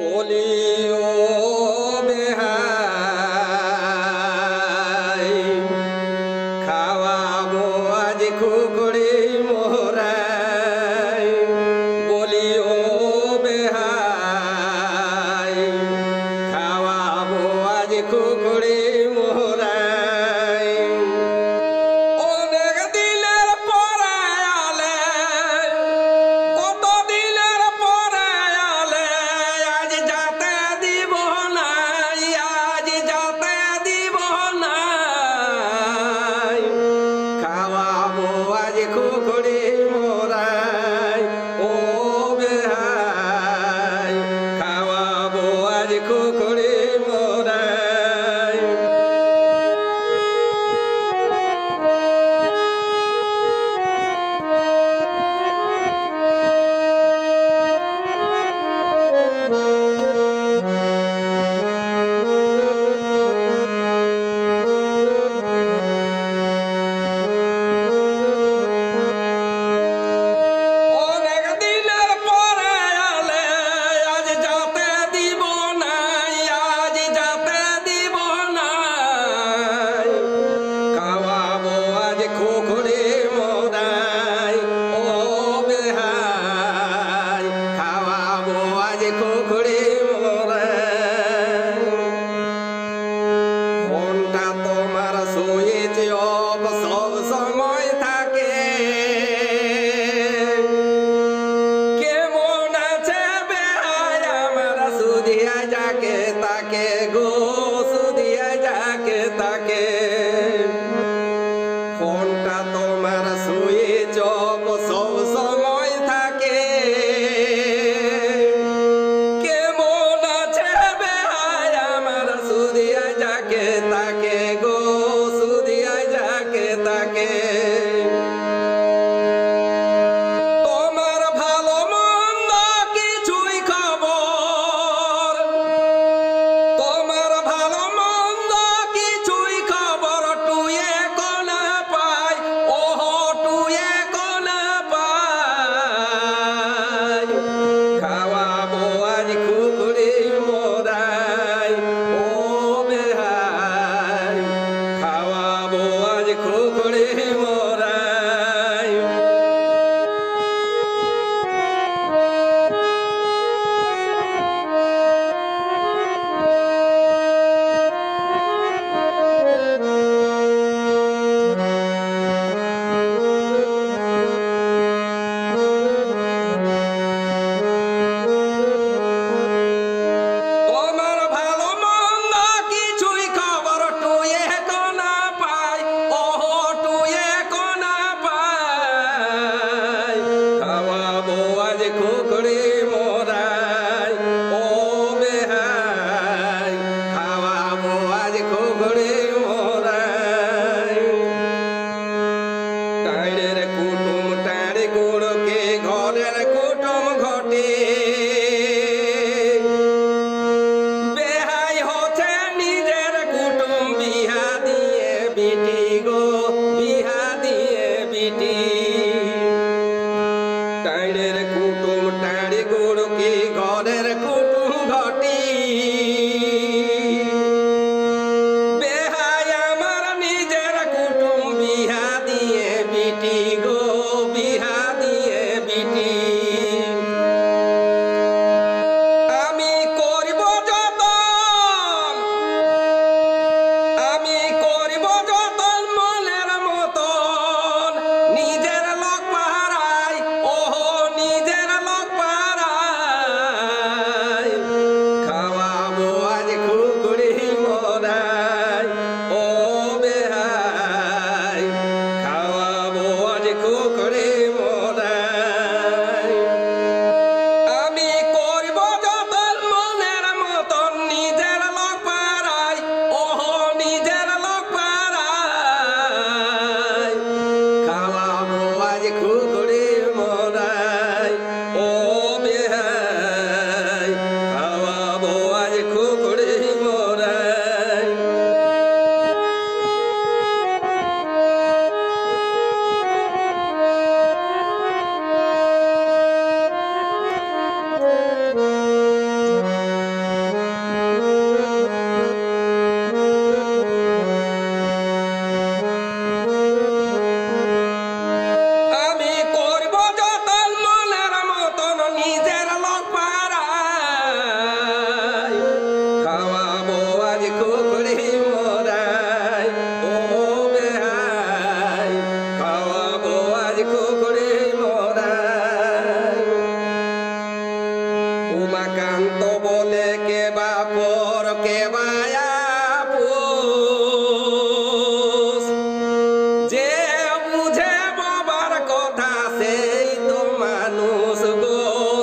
বলিও বেহাই খাওয়াবো আজ খুকুড়ি মোরাই বলিও বেহাই খাওয়াবো আজ খুকুড়ি মোরাই অনেক দিনের পরে আলে কত দিনের পরে আলে আজ যাতে দিব না আজ যাতে দিব না খাওয়াবো আজ খুকুড়ি মোরাই ও বেহাই খাওয়াবো আজ খুকুড়ি মোরাই অনেক দিনের পরে আলে আজ যাতে দিব না আজ যাতে দিব না খাওয়াবো আজ খুকুড়ি মোরাই ও বেহাই খাওয়াবো আজ খুকুড়ি মোরাই ফোনটা তোমার সুইচ অফ সব সময় থাকে কেমন আছে বেহাই আমার সুধিয়া যাকে তাকে গো সুধিয়া যাকে তাকে ফোনটা তোমার সুইচ অফ সব সময় থাকে কেমন আছে বেহাই আমার সুধিয়া যাকে তাকে গো সুধিয়া যাকে তাকে তোমার ভালো মন্দ কিছুই খবর তোমার ভালো মন্দ কিছুই খবর টুয়ে কোনা পাই ওহো টুয়ে কোনা পাই খাওয়াবো আজ খুকুড়ি মোরাই ও বেহাই খাওয়াবো আজ খুকুড়ি মোরাই তোমার ভালো মন্দ কিছুই খবর টুয়ে কোনা পাই ওহো টুয়ে কোনা পাই খাওয়াবো আজ খুকুড়ি মোরাই ও বেহাই খাওয়াবো আজ খুকুড়ি মোরাই টাইড়ের কুটুম টাড়ি গুড়কে ঘরের কুটুম ঘটে বেহাই হচ্ছে নিজের কুটুম বিহা দিয়ে বিটি গো বিহা দিয়ে বিটি টাইড়ের কুটুম টাড়ি গুড়কি ঘরের কুটুম ঘটি বেহাই আমার নিজের কুটুম বিহা দিয়ে বিটি গো বিহা দিয়ে বিটি আমি করিব যতন আমি করিব যতন মনের মতন নিজের লোক পাহারাই ওহো নিজের লোক পাহারাই সেই তো মানুষ গো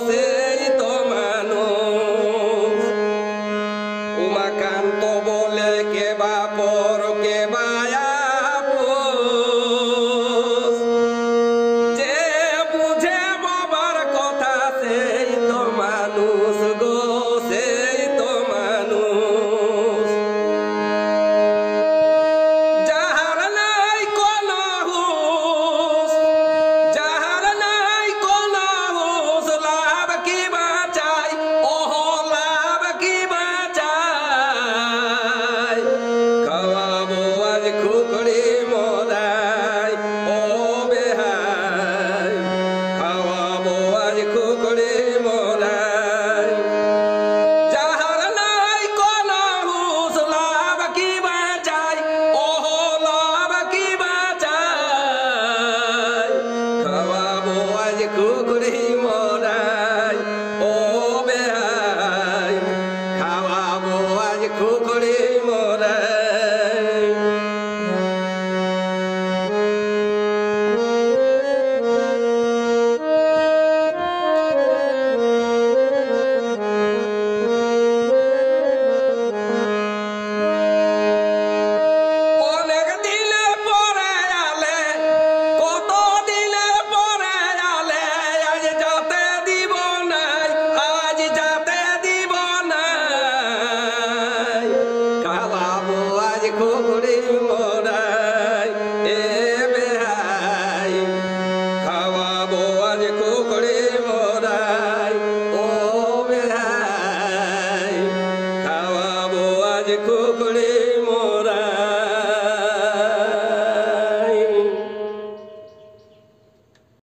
সেই তো মানুষ উমাকান্ত বলে কে বা পর কে বা আপোষ যে বুঝে বাবার কথা সেই তো মানুষ গো সেই তো মানুষ যাহার নাই কোনো হুঁশ যাহার নাই কোনো হুঁশ লাভ কি বাঁচাই ওহ লাভ কি বাঁচাই খাওয়াবো আজ খুকড়ি মদাই ও বেহাই খাওয়াবো আজ খুকড়ি মদাই যাহার নাই কোনো হুঁশ লাভ কি বাঁচাই ওহ লাভ কি বাঁচাই খাওয়াবো আজ খুকড়ি মদাই ও বেহাই খাওয়াবো আজ খুকড়ি মদাই অনেক দিনের পরে আলে কত দিনের পরে আলে আজ যাতে দিব নাই আজ যাতে দিব নাই খাওয়াবো আজ খুব